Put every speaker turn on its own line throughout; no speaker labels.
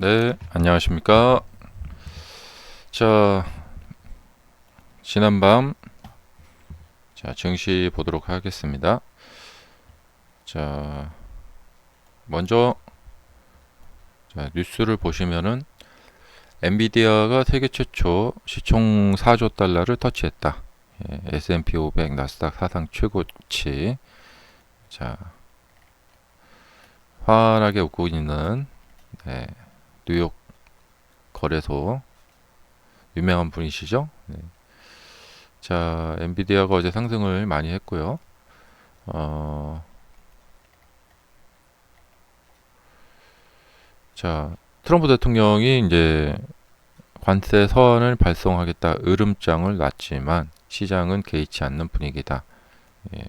네, 안녕하십니까. 자, 지난밤, 증시 보도록 하겠습니다. 자, 먼저, 뉴스를 보시면은, 엔비디아가 세계 최초 시총 4조 달러를 터치했다. S&P 500 나스닥 사상 최고치. 자, 환하게 웃고 있는, 네, 뉴욕 거래소, 유명한 분이시죠? 네. 자, 엔비디아가 어제 상승을 많이 했고요. 어, 자, 트럼프 대통령이 이제 관세 서한을 발송하겠다 으름장을 놨지만 시장은 개의치 않는 분위기다. 예,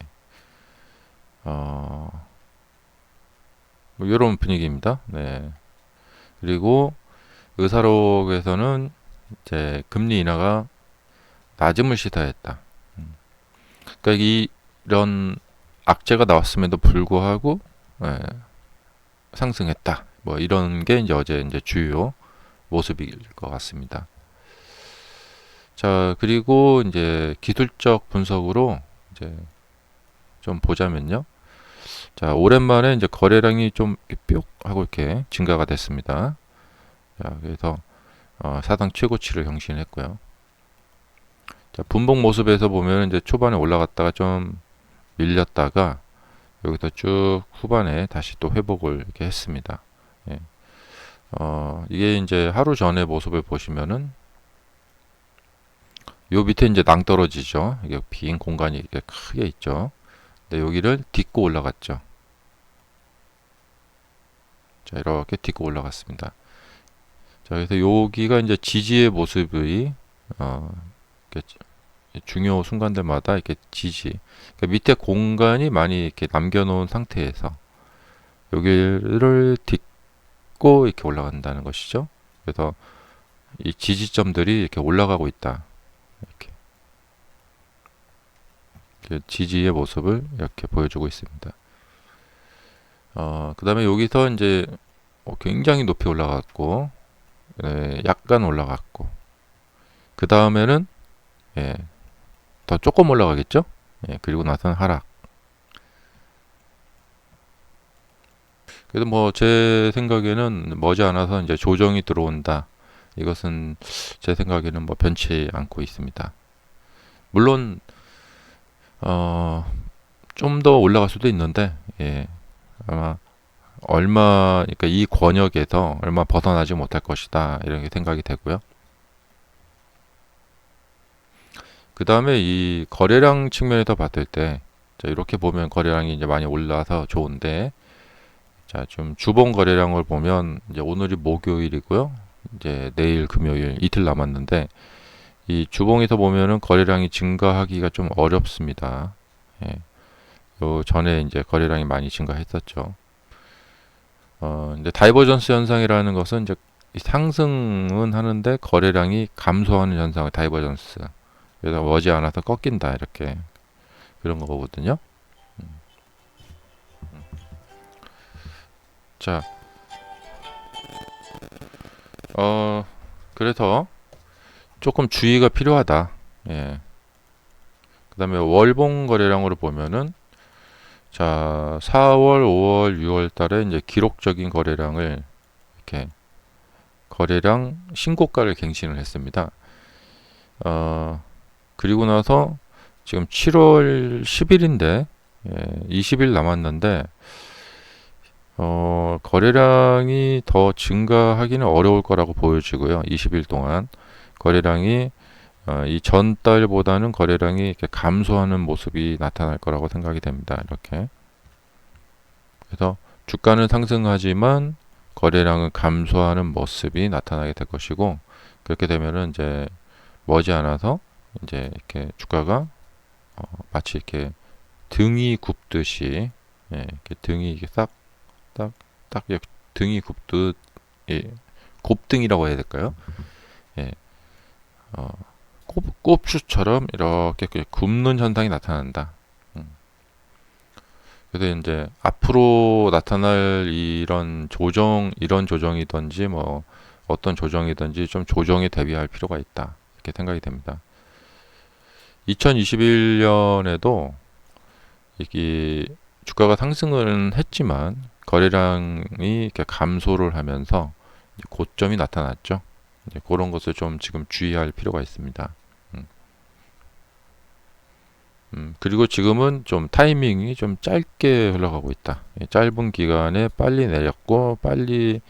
어, 뭐 이런 분위기입니다. 네. 그리고 의사록에서는 이제 금리 인하가 낮음을 시사했다. 그러니까 이런 악재가 나왔음에도 불구하고 예, 상승했다. 뭐 이런 게 이제 주요 모습일 것 같습니다. 자, 그리고 이제 기술적 분석으로 이제 좀 보자면요. 자, 오랜만에 이제 거래량이 좀 뿅 하고 이렇게 증가가 됐습니다. 자, 그래서 사상 최고치를 경신했고요. 자, 분봉 모습에서 보면 이제 초반에 올라갔다가 좀 밀렸다가 여기서 쭉 후반에 다시 또 회복을 이렇게 했습니다. 예. 이게 이제 하루 전의 모습을 보시면은 요 밑에 이제 낭떠러지죠. 이게 빈 공간이 이렇게 크게 있죠. 근데 여기를 딛고 올라갔죠. 자, 이렇게 딛고 올라갔습니다. 자, 그래서 여기가 이제 지지의 모습이 이렇게 중요 순간들마다 이렇게 지지. 그러니까 밑에 공간이 많이 이렇게 남겨놓은 상태에서 여기를 딛고 이렇게 올라간다는 것이죠. 그래서 이 지지점들이 이렇게 올라가고 있다. 이렇게 지지의 모습을 이렇게 보여주고 있습니다. 그 다음에 여기서 이제 굉장히 높이 올라갔고, 약간 올라갔고, 그 다음에는 예, 더 조금 올라가겠죠? 예, 그리고 나서는 하락. 그래도 뭐 제 생각에는 머지않아서 이제 조정이 들어온다. 이것은 제 생각에는 뭐 변치 않고 있습니다. 물론 좀 더 올라갈 수도 있는데 예, 아마 그러니까 이 권역에서 얼마 벗어나지 못할 것이다 이런 게 생각이 되고요. 그 다음에 이 거래량 측면에서 봤을 때 자, 이렇게 보면 거래량이 이제 많이 올라서 좋은데 자, 좀 주봉 거래량을 보면 이제 오늘이 목요일이고요. 이제 내일 금요일 이틀 남았는데 이 주봉에서 보면은 거래량이 증가하기가 좀 어렵습니다. 예. 요 전에 이제 거래량이 많이 증가했었죠. 이제 다이버전스 현상이라는 것은 이제 상승은 하는데 거래량이 감소하는 현상을 다이버전스. 그래서 머지않아서 꺾인다 이렇게 그런 거거든요. 자, 어, 그래서 조금 주의가 필요하다. 예. 그다음에 월봉 거래량으로 보면은 자, 4월, 5월, 6월 달에 이제 기록적인 거래량을 이렇게 거래량 신고가를 갱신을 했습니다. 그리고 나서 지금 7월 10일인데 20일 남았는데 거래량이 더 증가하기는 어려울 거라고 보여지고요. 20일 동안 거래량이 이 전달보다는 거래량이 이렇게 감소하는 모습이 나타날 거라고 생각이 됩니다. 이렇게. 그래서 주가는 상승하지만 거래량은 감소하는 모습이 나타나게 될 것이고 그렇게 되면은 이제 머지않아서 이제 이렇게 주가가 마치 이렇게 등이 굽듯이 이렇게 등이 이렇게 딱 등이 굽듯 곱등이라고 해야 될까요? 예, 어, 꼽추처럼 이렇게 굽는 현상이 나타난다. 음. 그래서 이제 앞으로 나타날 이런 조정이든지 뭐 어떤 조정이든지 좀 조정에 대비할 필요가 있다. 이렇게 생각이 됩니다. 2021년에도 이게 주가가 상승은 했지만 거래량이 이렇게 감소를 하면서 이제 고점이 나타났죠. 이제 그런 것을 좀 지금 주의할 필요가 있습니다. 음, 그리고 지금은 좀 타이밍이 좀 짧게 흘러가고 있다. 짧은 기간에 빨리 내렸고 빨리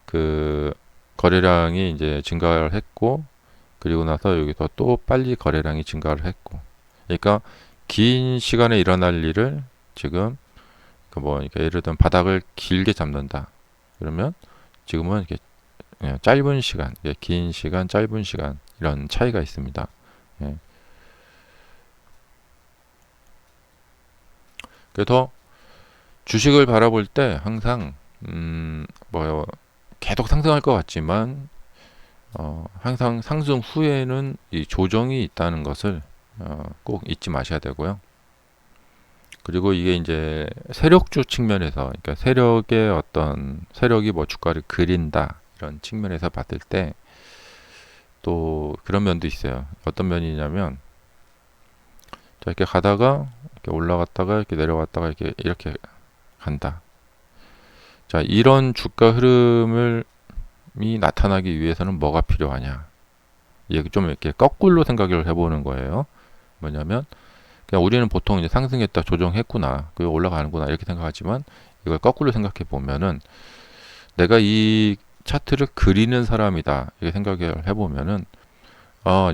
그 거래량이 이제 증가를 했고 그리고 나서 여기서 또 빨리 거래량이 증가를 했고 그러니까 긴 시간에 일어날 일을 지금 그뭐 그러니까 예를 들면 바닥을 길게 잡는다. 그러면 지금은 이렇게 짧은 시간, 긴 시간, 짧은 시간 이런 차이가 있습니다. 예. 그래서 주식을 바라볼 때 항상 뭐 계속 상승할 것 같지만 항상 상승 후에는 이 조정이 있다는 것을 꼭 잊지 마셔야 되고요. 그리고 이게 이제 세력주 측면에서, 그러니까 세력이 뭐 주가를 그린다 이런 측면에서 봤을 때 또 그런 면도 있어요. 어떤 면이냐면 자, 이렇게 가다가 이렇게 올라갔다가 이렇게 내려갔다가 이렇게 간다. 자, 이런 주가 흐름을 이 나타나기 위해서는 뭐가 필요하냐? 이게 좀 이렇게 거꾸로 생각을 해보는 거예요. 뭐냐면 그냥 우리는 보통 이제 상승했다, 조정했구나, 그 올라가는구나 이렇게 생각하지만 이걸 거꾸로 생각해 보면은 내가 이 차트를 그리는 사람이다 이렇게 생각을 해보면은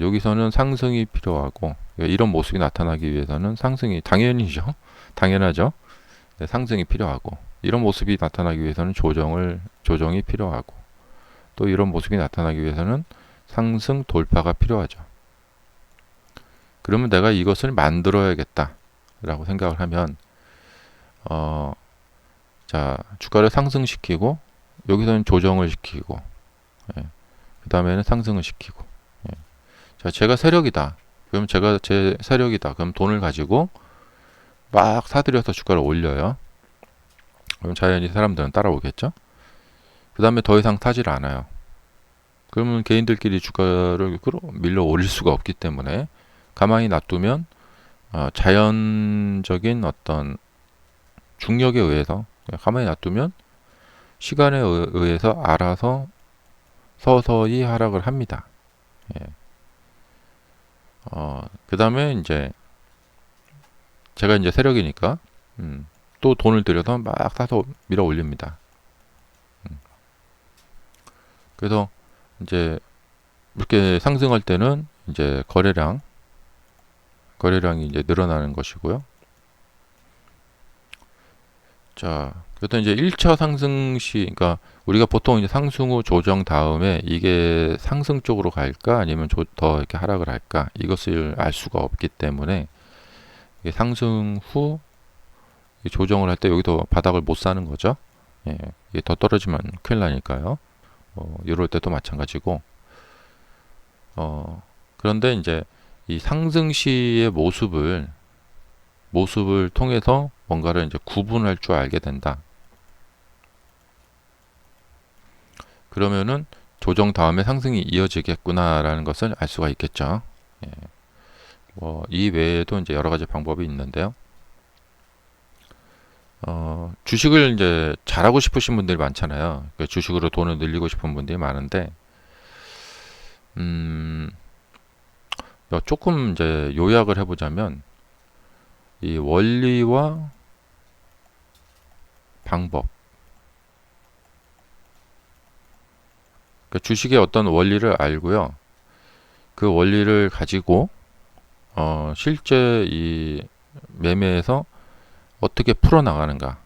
여기서는 상승이 필요하고 이런 모습이 나타나기 위해서는 상승이 당연히죠, 당연하죠. 네, 상승이 필요하고 이런 모습이 나타나기 위해서는 조정이 필요하고 또 이런 모습이 나타나기 위해서는 상승 돌파가 필요하죠. 그러면 내가 이것을 만들어야겠다 라고 생각을 하면 어, 자, 주가를 상승시키고 여기서는 조정을 시키고 그 다음에는 상승을 시키고 자, 제가 세력이다. 그럼 제가 제 세력이다. 그럼 돈을 가지고 막 사들여서 주가를 올려요. 그럼 자연히 사람들은 따라오겠죠. 그 다음에 더 이상 사질 않아요. 그러면 개인들끼리 주가를 밀어 올릴 수가 없기 때문에 가만히 놔두면 자연적인 어떤 중력에 의해서 가만히 놔두면 시간에 의해서 알아서 서서히 하락을 합니다. 예. 그 다음에 이제 제가 이제 세력이니까 또 돈을 들여서 막 사서 밀어 올립니다. 그래서 이제 이렇게 상승할 때는 이제 거래량이 이제 늘어나는 것이고요. 자, 그래서 이제 1차 상승 시, 그러니까 우리가 보통 이제 상승 후 조정 다음에 이게 상승 쪽으로 갈까 아니면 더 이렇게 하락을 할까 이것을 알 수가 없기 때문에 이게 상승 후 조정을 할 때 여기서 바닥을 못 사는 거죠. 예, 이게 더 떨어지면 큰일 나니까요. 이럴 때도 마찬가지고. 그런데 이제 이 상승 시의 모습을 통해서 뭔가를 이제 구분할 줄 알게 된다. 그러면은 조정 다음에 상승이 이어지겠구나라는 것을 알 수가 있겠죠. 예. 이 외에도 이제 여러 가지 방법이 있는데요. 주식을 이제 잘하고 싶으신 분들이 많잖아요. 그러니까 주식으로 돈을 늘리고 싶은 분들이 많은데, 조금 이제 요약을 해보자면, 이 원리와 방법, 그러니까 주식의 어떤 원리를 알고요. 그 원리를 가지고 실제 이 매매에서 어떻게 풀어나가는가.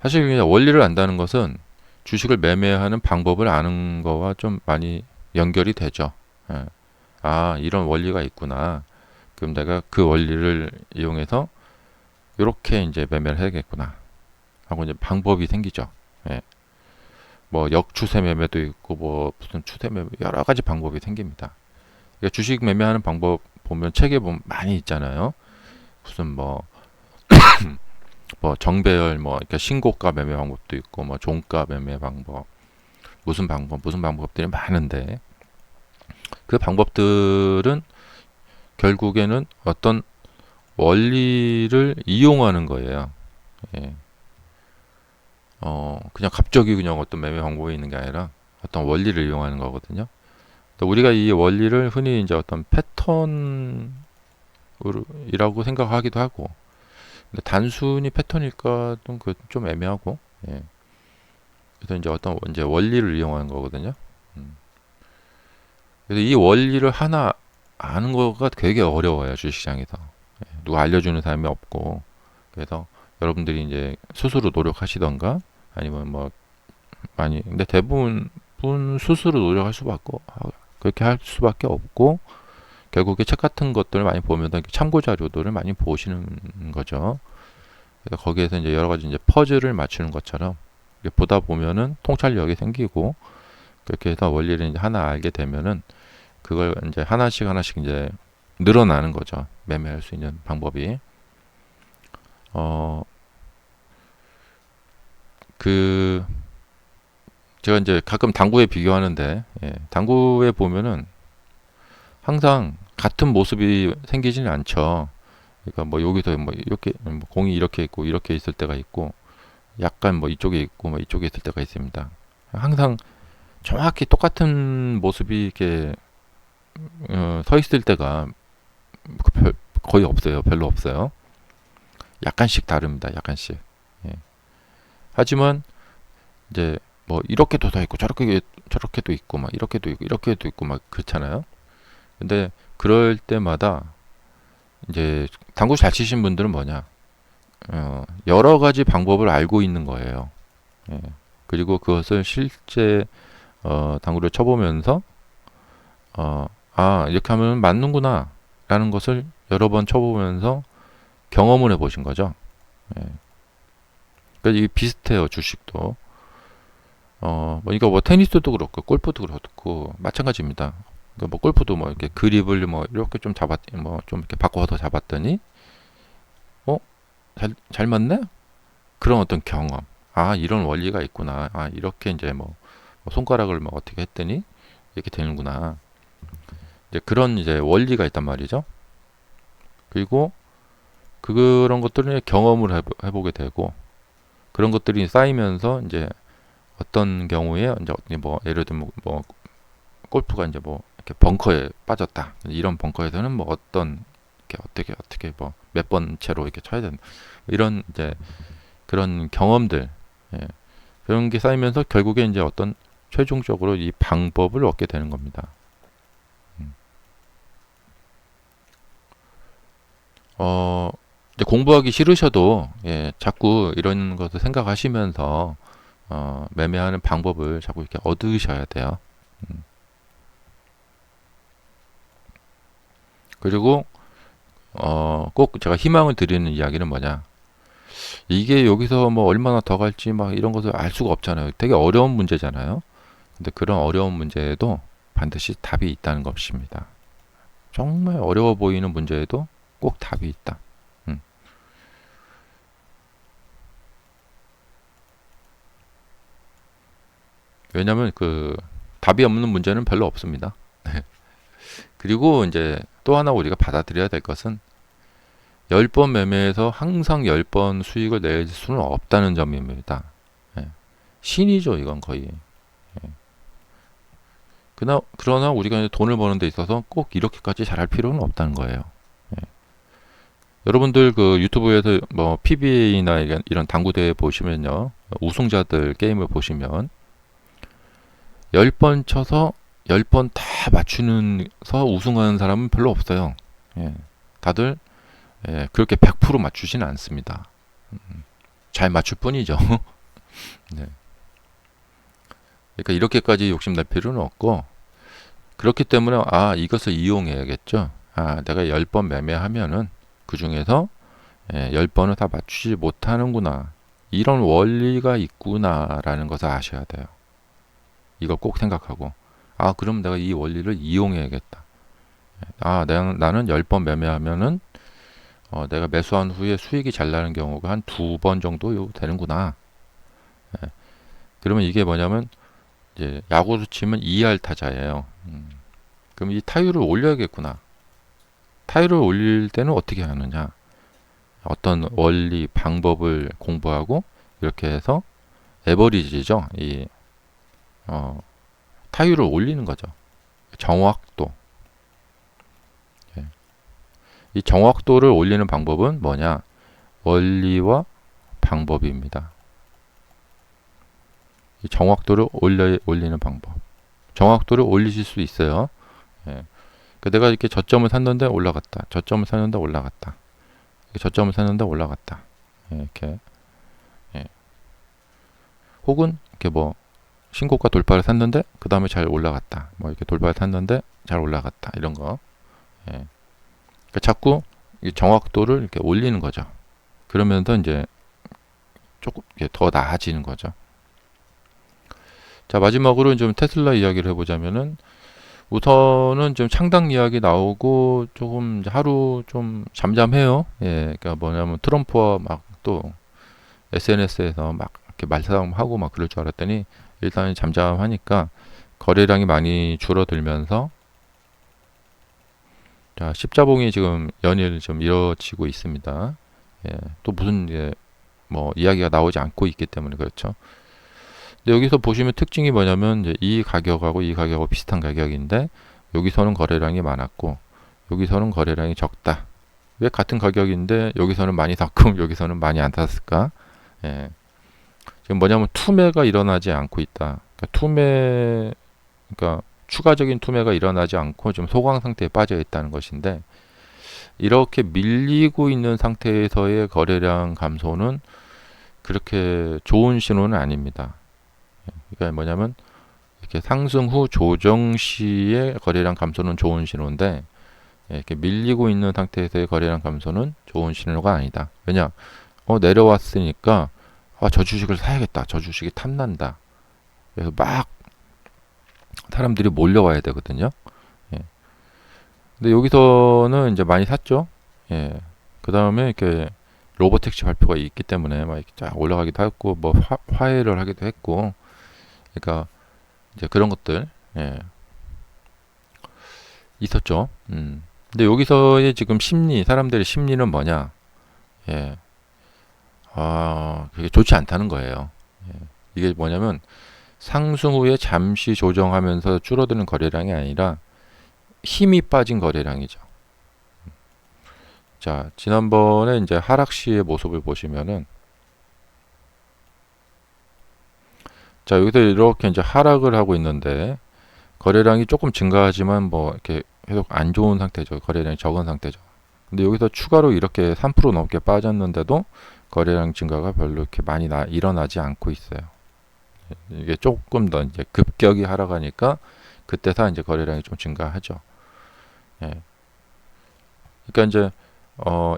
사실 그냥 원리를 안다는 것은 주식을 매매하는 방법을 아는 거와 좀 많이 연결이 되죠. 예. 이런 원리가 있구나. 그럼 내가 그 원리를 이용해서 이렇게 이제 매매를 해야겠구나. 하고 이제 방법이 생기죠. 예. 뭐 역추세 매매도 있고 뭐 무슨 추세 매매 여러 가지 방법이 생깁니다. 그러니까 주식 매매하는 방법 보면 책에 보면 많이 있잖아요. 무슨 뭐 뭐 정배열 뭐 이렇게 신고가 매매 방법도 있고 뭐 종가 매매 방법 무슨 방법들이 많은데 그 방법들은 결국에는 어떤 원리를 이용하는 거예요. 예. 그냥 갑자기 그냥 어떤 매매 방법이 있는 게 아니라 어떤 원리를 이용하는 거거든요. 또 우리가 이 원리를 흔히 이제 어떤 패턴이라고 생각하기도 하고, 근데 단순히 패턴일까는 좀 애매하고, 예. 그래서 이제 어떤 이제 원리를 이용하는 거거든요. 음. 그래서 이 원리를 하나 아는 거가 되게 어려워요, 주식시장에서. 예. 누가 알려주는 사람이 없고, 그래서 여러분들이 이제 스스로 노력하시던가, 아니면 뭐 많이, 근데 대부분 스스로 노력할 수밖에 그렇게 할 수밖에 없고, 결국에 책 같은 것들을 많이 보면서 참고 자료들을 많이 보시는 거죠. 그래서 거기에서 이제 여러 가지 이제 퍼즐을 맞추는 것처럼 보다 보면은 통찰력이 생기고, 그렇게 해서 원리를 이제 하나 알게 되면은 그걸 이제 하나씩 이제 늘어나는 거죠. 매매할 수 있는 방법이. 어, 그 제가 이제 가끔 당구에 비교하는데, 예, 당구에 보면은 항상 같은 모습이 생기지는 않죠. 그러니까 뭐 여기서 뭐 이렇게 뭐 공이 이렇게 있고 이렇게 있을 때가 있고, 약간 뭐 이쪽에 있고 뭐 이쪽에 있을 때가 있습니다. 항상 정확히 똑같은 모습이 이렇게 서 있을 때가 거의 없어요. 별로 없어요. 약간씩 다릅니다. 약간씩. 예. 하지만 이제 뭐 이렇게도 더 있고 저렇게도 있고 막 이렇게도 있고 이렇게도 있고 막 그렇잖아요. 근데 그럴 때마다 이제 당구 잘 치신 분들은 뭐냐, 여러 가지 방법을 알고 있는 거예요. 예. 그리고 그것을 실제 당구를 쳐보면서 이렇게 하면 맞는구나 라는 것을 여러 번 쳐보면서 경험을 해보신 거죠. 예. 그러니까 이게 비슷해요. 주식도. 뭐 테니스도 그렇고 골프도 그렇고 마찬가지입니다. 그러니까 뭐 골프도 뭐 이렇게 그립을 뭐 이렇게 좀 뭐 좀 이렇게 바꿔서 잡았더니 어? 잘 맞네? 그런 어떤 경험. 이런 원리가 있구나. 이렇게 이제 뭐 손가락을 뭐 어떻게 했더니 이렇게 되는구나. 이제 그런 이제 원리가 있단 말이죠. 그리고 그런 것들을 경험을 해보게 되고, 그런 것들이 쌓이면서 이제 어떤 경우에 이제 뭐 예를 들면 뭐 골프가 이제 뭐 이렇게 벙커에 빠졌다. 이런 벙커에서는 뭐 어떤 이렇게 어떻게 뭐 몇 번째로 이렇게 쳐야 된다. 이런 이제 그런 경험들, 예. 그런 게 쌓이면서 결국에 이제 어떤 최종적으로 이 방법을 얻게 되는 겁니다. 음. 이제 공부하기 싫으셔도, 예, 자꾸 이런 것을 생각하시면서 매매하는 방법을 자꾸 이렇게 얻으셔야 돼요. 음. 그리고 꼭 제가 희망을 드리는 이야기는 뭐냐? 이게 여기서 뭐 얼마나 더 갈지 막 이런 것을 알 수가 없잖아요. 되게 어려운 문제잖아요. 근데 그런 어려운 문제에도 반드시 답이 있다는 것입니다. 정말 어려워 보이는 문제에도 꼭 답이 있다. 음. 왜냐하면 답이 없는 문제는 별로 없습니다. 그리고 이제 또 하나 우리가 받아들여야 될 것은 10번 매매에서 항상 10번 수익을 낼 수는 없다는 점입니다. 예. 신이죠, 이건 거의. 예. 그러나 우리가 이제 돈을 버는 데 있어서 꼭 이렇게까지 잘할 필요는 없다는 거예요. 예. 여러분들 유튜브에서 뭐 PBA나 이런 당구대회 보시면요. 우승자들 게임을 보시면 10번 쳐서 10번 다 맞추면서 우승하는 사람은 별로 없어요. 예. 다들, 예, 그렇게 100% 맞추지는 않습니다. 잘 맞출 뿐이죠. 네. 그러니까 이렇게까지 욕심낼 필요는 없고, 그렇기 때문에 이것을 이용해야겠죠. 내가 10번 매매하면은 그 중에서 10번을 다 맞추지 못하는구나. 이런 원리가 있구나라는 것을 아셔야 돼요. 이걸 꼭 생각하고, 그럼 내가 이 원리를 이용해야겠다. 나는 10번 매매하면은 내가 매수한 후에 수익이 잘 나는 경우가 한 두 번 정도 되는구나. 예. 그러면 이게 뭐냐면 이제 야구로 치면 2할 타자예요. 그럼 이 타율을 올려야겠구나. 타율을 올릴 때는 어떻게 하느냐? 어떤 원리, 방법을 공부하고 이렇게 해서 에버리지죠. 이 타율을 올리는 거죠. 정확도. 예. 이 정확도를 올리는 방법은 뭐냐? 원리와 방법입니다. 이 정확도를 올리는 방법. 정확도를 올리실 수 있어요. 예. 내가 이렇게 저점을 샀는데 올라갔다. 저점을 샀는데 올라갔다. 저점을 샀는데 올라갔다. 예, 이렇게. 예. 혹은 이렇게 뭐 신고가 돌파를 샀는데 그 다음에 잘 올라갔다. 뭐 이렇게 돌파를 샀는데 잘 올라갔다. 이런 거. 예. 그러니까 자꾸 이 정확도를 이렇게 올리는 거죠. 그러면서 이제 조금 더 나아지는 거죠. 자, 마지막으로 좀 테슬라 이야기를 해보자면은 우선은 좀 창당 이야기 나오고 조금 하루 좀 잠잠해요. 예, 그러니까 뭐냐면 트럼프와 막 또 SNS에서 막 이렇게 말싸움하고 막 그럴 줄 알았더니 일단 잠잠하니까 거래량이 많이 줄어들면서 자, 십자봉이 지금 연일 좀 이뤄지고 있습니다. 예, 또 무슨 뭐 이야기가 나오지 않고 있기 때문에 그렇죠. 근데 여기서 보시면 특징이 뭐냐면 이제 이 가격하고 이 가격하고 비슷한 가격인데 여기서는 거래량이 많았고 여기서는 거래량이 적다. 왜 같은 가격인데 여기서는 많이 샀고 여기서는 많이 안 샀을까? 예. 지금 뭐냐면 투매가 일어나지 않고 있다. 그러니까 추가적인 투매가 일어나지 않고 좀 소강 상태에 빠져 있다는 것인데 이렇게 밀리고 있는 상태에서의 거래량 감소는 그렇게 좋은 신호는 아닙니다. 그러니까 뭐냐면 이렇게 상승 후 조정 시의 거래량 감소는 좋은 신호인데 이렇게 밀리고 있는 상태에서의 거래량 감소는 좋은 신호가 아니다. 왜냐? 내려왔으니까 저 주식을 사야겠다. 저 주식이 탐난다. 그래서 막 사람들이 몰려와야 되거든요. 예. 근데 여기서는 이제 많이 샀죠. 예. 그 다음에 이렇게 로보택시 발표가 있기 때문에 막 이렇게 쫙 올라가기도 했고 뭐 화해를 하기도 했고 그러니까 이제 그런 것들 예. 있었죠. 근데 여기서의 지금 사람들의 심리는 뭐냐? 예. 그게 좋지 않다는 거예요. 예. 이게 뭐냐면 상승 후에 잠시 조정하면서 줄어드는 거래량이 아니라 힘이 빠진 거래량이죠. 자, 지난번에 이제 하락 시의 모습을 보시면은 자, 여기서 이렇게 이제 하락을 하고 있는데 거래량이 조금 증가하지만 뭐 이렇게 계속 안 좋은 상태죠. 거래량이 적은 상태죠. 근데 여기서 추가로 이렇게 3% 넘게 빠졌는데도 거래량 증가가 별로 이렇게 많이 일어나지 않고 있어요. 이게 조금 더 이제 급격히 하락하니까 그때서 이제 거래량이 좀 증가하죠. 예. 그러니까 이제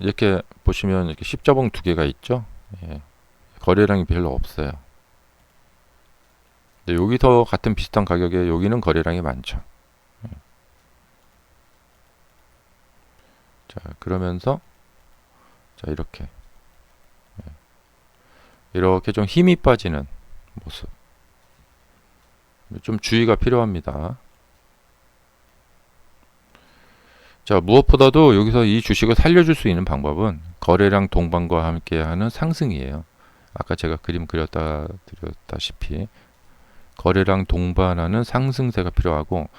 이렇게 보시면 이렇게 십자봉 두 개가 있죠. 예. 거래량이 별로 없어요. 근데 여기서 같은 비슷한 가격에 여기는 거래량이 많죠. 예. 자, 그러면서 자, 이렇게 좀 힘이 빠지는 모습. 좀 주의가 필요합니다. 자, 무엇보다도 여기서 이 주식을 살려줄 수 있는 방법은 거래량 동반과 함께하는 상승이에요. 아까 제가 그림 드렸다시피 거래량 동반하는 상승세가 필요하고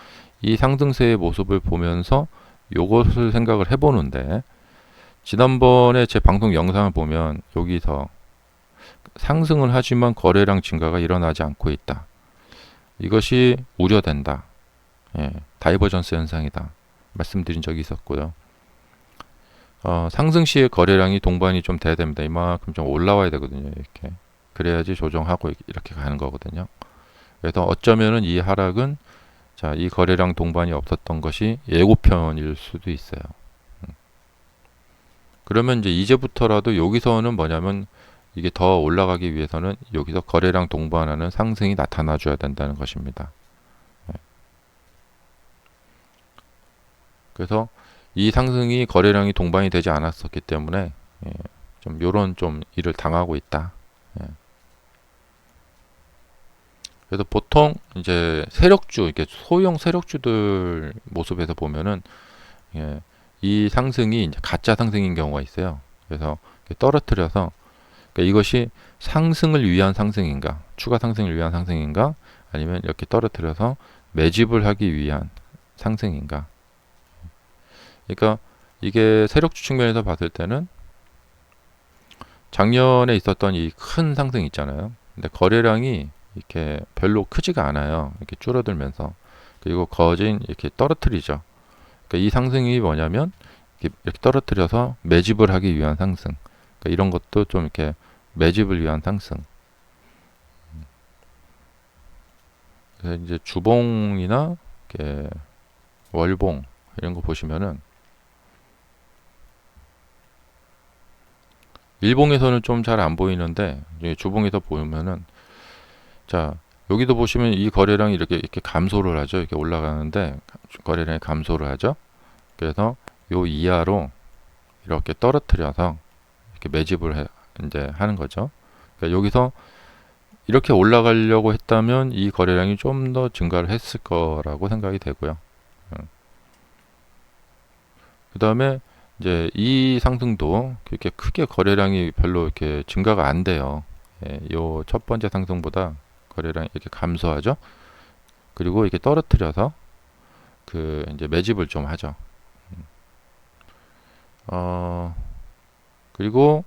이 상승세의 모습을 보면서 요것을 생각을 해보는데 지난번에 제 방송 영상을 보면 여기서 상승을 하지만 거래량 증가가 일어나지 않고 있다. 이것이 우려된다. 예, 다이버전스 현상이다. 말씀드린 적이 있었고요. 상승 시에 거래량이 동반이 좀 돼야 됩니다. 이만큼 좀 올라와야 되거든요. 이렇게. 그래야지 조정하고 이렇게 가는 거거든요. 그래서 어쩌면은 이 하락은 자, 이 거래량 동반이 없었던 것이 예고편일 수도 있어요. 그러면 이제 이제부터라도 여기서는 뭐냐면 이게 더 올라가기 위해서는 여기서 거래량 동반하는 상승이 나타나 줘야 된다는 것입니다. 그래서 이 상승이 거래량이 동반이 되지 않았었기 때문에 예, 좀 요런 좀 일을 당하고 있다. 예. 그래서 보통 이제 세력주, 이렇게 소형 세력주들 모습에서 보면은 예, 이 상승이 이제 가짜 상승인 경우가 있어요. 그래서 떨어뜨려서 그러니까 이것이 상승을 위한 상승인가, 추가 상승을 위한 상승인가, 아니면 이렇게 떨어뜨려서 매집을 하기 위한 상승인가. 그러니까 이게 세력주 측면에서 봤을 때는 작년에 있었던 이 큰 상승 있잖아요. 근데 거래량이 이렇게 별로 크지가 않아요. 이렇게 줄어들면서. 그리고 거진 이렇게 떨어뜨리죠. 그러니까 이 상승이 뭐냐면 이렇게 떨어뜨려서 매집을 하기 위한 상승. 그러니까 이런 것도 좀 이렇게 매집을 위한 상승. 그래서 이제 주봉이나 이렇게 월봉 이런 거 보시면은 일봉에서는 좀 잘 안 보이는데 주봉에서 보면은 자 여기도 보시면 이 거래량이 이렇게 감소를 하죠. 이렇게 올라가는데 거래량이 감소를 하죠. 그래서 요 이하로 이렇게 떨어뜨려서 이렇게 매집을 이제 하는 거죠. 그러니까 여기서 이렇게 올라가려고 했다면 이 거래량이 좀 더 증가를 했을 거라고 생각이 되고요. 그 다음에 이제 이 상승도 그렇게 크게 거래량이 별로 이렇게 증가가 안 돼요. 예, 요 첫 번째 상승보다 거래량이 이렇게 감소하죠. 그리고 이렇게 떨어뜨려서 그 이제 매집을 좀 하죠. 그리고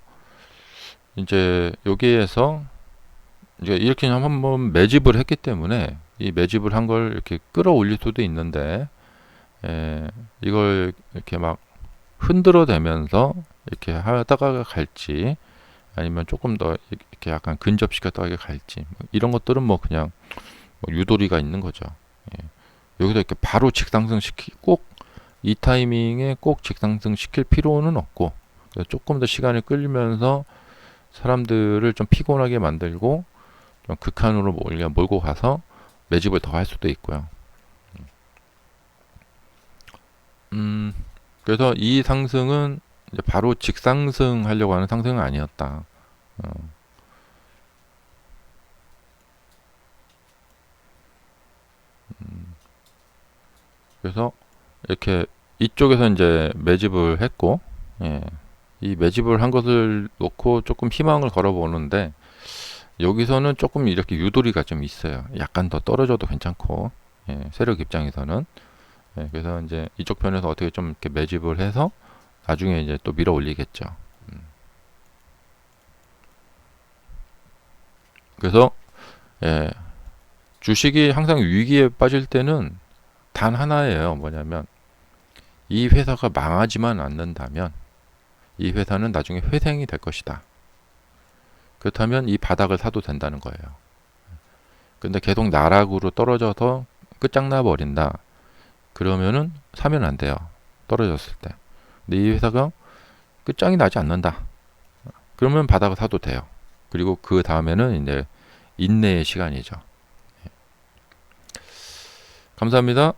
이제 여기에서 이제 이렇게 한번 매집을 했기 때문에 이 매집을 한 걸 이렇게 끌어올릴 수도 있는데 이걸 이렇게 막 흔들어 대면서 이렇게 하다가 갈지 아니면 조금 더 이렇게 약간 근접시켰다가 갈지 뭐 이런 것들은 뭐 그냥 뭐 유도리가 있는 거죠. 예. 여기서 이렇게 바로 직상승 꼭 이 타이밍에 꼭 직상승 시킬 필요는 없고 조금 더 시간을 끌면서 사람들을 좀 피곤하게 만들고 좀 극한으로 몰고 가서 매집을 더 할 수도 있고요. 그래서 이 상승은 이제 바로 직상승 하려고 하는 상승은 아니었다. 그래서 이렇게 이쪽에서 이제 매집을 했고, 예, 이 매집을 한 것을 놓고 조금 희망을 걸어보는데 여기서는 조금 이렇게 유도리가 좀 있어요. 약간 더 떨어져도 괜찮고, 예, 세력 입장에서는. 예, 그래서 이제 이쪽 편에서 어떻게 좀 이렇게 매집을 해서 나중에 이제 또 밀어 올리겠죠. 그래서 예, 주식이 항상 위기에 빠질 때는 단 하나예요. 뭐냐면 이 회사가 망하지만 않는다면 이 회사는 나중에 회생이 될 것이다. 그렇다면 이 바닥을 사도 된다는 거예요. 근데 계속 나락으로 떨어져서 끝장나 버린다. 그러면은 사면 안 돼요. 떨어졌을 때. 근데 이 회사가 끝장이 나지 않는다. 그러면 바닥을 사도 돼요. 그리고 그 다음에는 이제 인내의 시간이죠. 감사합니다.